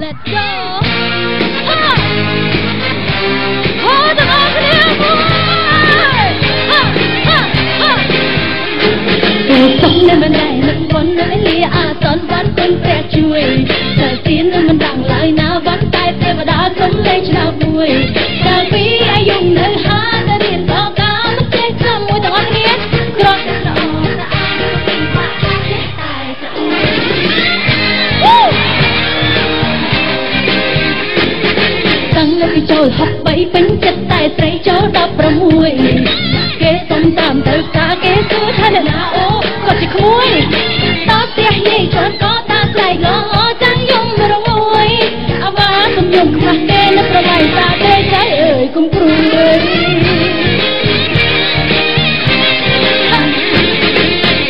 Let's go ទាំងអស់គ្នាសុំនៅមិនដែរនឹងបននៅលាអាសនបានគុណព្រះជួយតែទៀននឹងមិនដឹងឡើយណាបានតែទេវតាសុំលេងឆ្នោតមួយកាលពីអាយុនៅហាតែរៀនដល់កាលមិនចេះចាំមួយទាំងអស់គ្នាក្រត់តែល្អស្អាតពីបាក់ចេះតែស្អួយតាំងនៅពីចូល63ពេញចិត្តតែស្រីចូល16គេសុំតាមទៅការគេសួរថាអ្នកណាអូគាត់ជាក្មួយដល់ផ្ទះយាយជន់ក៏តាស្លែកឡងចាំយំរងួយអវ៉ាសំយំខ្វះគេនៅប្រឡាយតាទេចៃអើយគុំព្រួយ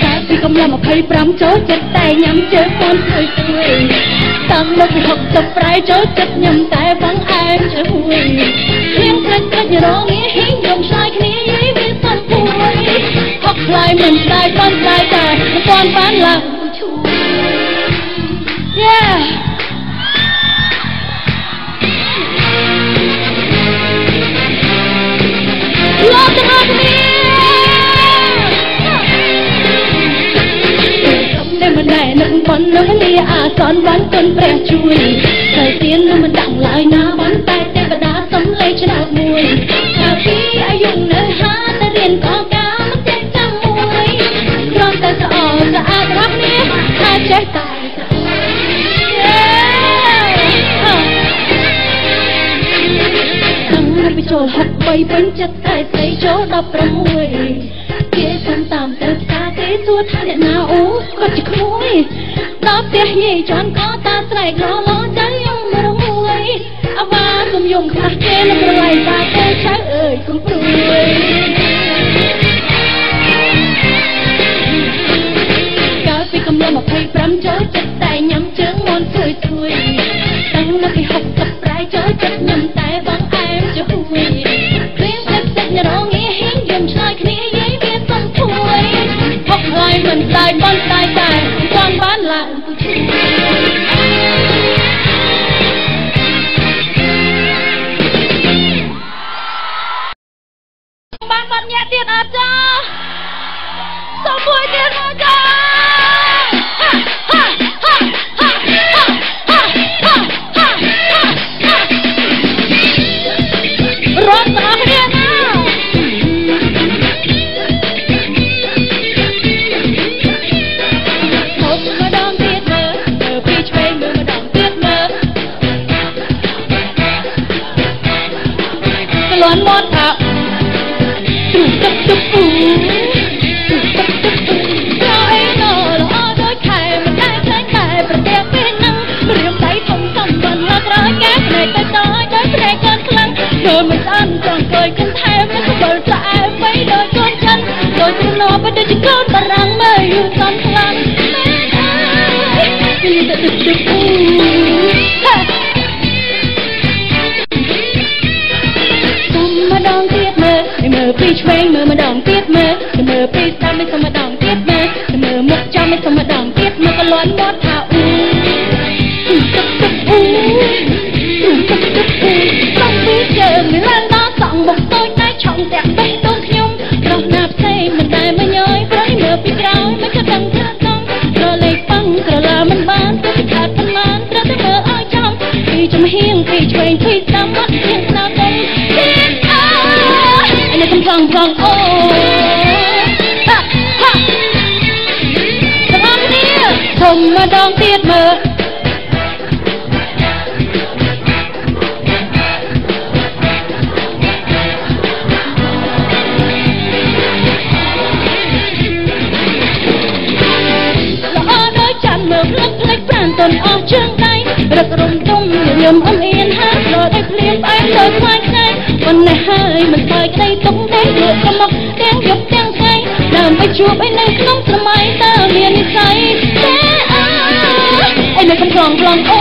តែពីកំឡុង25ចូលចិត្តតែញ៉ាំជើងពន់ស្ទួយតាំងនៅពី60ប្រៃចូលចិត្តញ៉ាំតែបងអែមជើងមួយគ្រឿងព្រឹកព្រឹករងងាហ៊ីងយំឆ្លើយគ្នាយាយវាសំពួយហកខ្លាយមិនស្ដាយបានស្ដាយតែមិនទាន់បានឡើងឈូ Yeah លោកទាំងអស់គ្នាសុំតែមិនដែរនឹងបននឹងលាអាសនបានគុណព្រះជួយតែទៀននឹងមិនដឹងឡើយណាបានតែទេវតាសុំលេខឆ្នោតមួយកាលពីអាយុនៅហាតែរៀនកកាមិនចេះចាំមួយគ្រាន់តែស្អកស្អាតរបស់គ្នាថាចេះតែស្អួយតាំងពីចូល63ពេញចិត្តតែស្រីចូល16គេសុំតាមទៅផ្សារគេសួរថាអ្នកណាអូគាត់ជាក្មួយដល់ផ្ទះយាយជន់ក៏តាស្រែកឡងចាំយំរងួយអវ៉ាសុំយំខ្វះគេនៅប្រឡាយតាទេចៅអើយគុំព្រួយកាលពីកំឡុង25ចូលចិត្តតែញ៉ាំជើងមុនស្ទួយតាំងនៅពី60ប្រៃចូលចិត្តញ៉ាំតែបងអែមជហួយព្រៀងទឹកទឹករងងាហ៊ីងយំឆ្លើយគ្នាយាយវាសំពួយហកហើយមិនស្ដាយបានស្ដាយតែមិនបានឡើងពុជបានបាត់ញាក់ទៀតអត់ចាសុំមួយទៀតមកចារត់ទាំងអស់គ្នាណាហូបម្ដងទៀតមើលពីឆ្វេងមើលម្ដងទៀតមើលក្លន់មាត់ថាទុកទុកទុកអ៊ូប្រអីណោល្អដូចខែមិនដែលឃើញតែប្រទះពេលហ្នឹងរៀមដៃធំសំបានមកក្រោយកាផ្នែកទៅដល់ដោយផ្នែកកូនខ្លាំងមើលមិនស្អាតចង់គយគុំថែមនឹងក្បលស្អែបបីដូចកូនចិនដូចជំនោបដូចជាកូនបារាំងមើលយូរសំខ្លាំងពីទៅទុកអ៊ូម្ដងទៀតមើលពីឆ្វេងមើលម្ដងទៀតមើលពីស្ដាំមិនសុំម្ដងទៀតមើលមុខចំមិនសុំម្ដងទៀតមើលក៏លាន់មាត់ថាអ៊ូទឹកទឹកអ៊ូទឹកទឹកអ៊ូសំពីជើងឡើងដល់សងមុខតូចតែឆងតាក់បេះដូងខ្ញុំរស់ណាផ្សេងមិនដែលមកញយព្រៃមើលពីក្រោយមិនក៏ដឹងថាต้องក្រលេខប៉ងក្រឡាមិនបានទៅខាត់ប៉ុន្មានត្រូវតែមើលឲ្យចំពីចំហៀងពីឆ្វេងពីស្ដាំមាត់ហៀងស្ដាំទៅនៅកំឡុងផងអូហាហាទាំងអស់គ្នាធំម្ដងទៀតមើលល្អដូចចាន់មើលភ្លឹកភ្លេចប្រានតនអស់ជើងដៃរឹករុំទុំញឹមអមអៀនហាត់ដល់ឲ្យភ្លៀងផ្អែមដល់ខ្លាញ់ថ្ងៃប៉ុន្តែហើយមិនស្បើយក្តីទុកទេយកកំមកទាំងយប់ទាំងថ្ងៃដើម្បីជួបឯនៅក្នុងសម័យតើមាននិស័យទេអើឯនៅកំឡុងអូ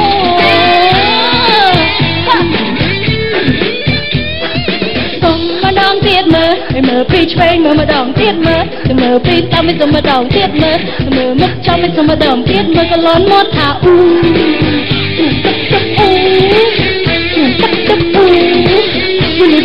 សុំម្ដងទៀតមើលពីឆ្វេងមើលម្ដងទៀតមើលពីស្ដាំមិនសុំម្ដងទៀតមើលមុខចំមិនសុំម្ដងទៀតមើលក៏លន់មាត់ថាអ៊ូទឹកទឹកអ៊ូ Bulu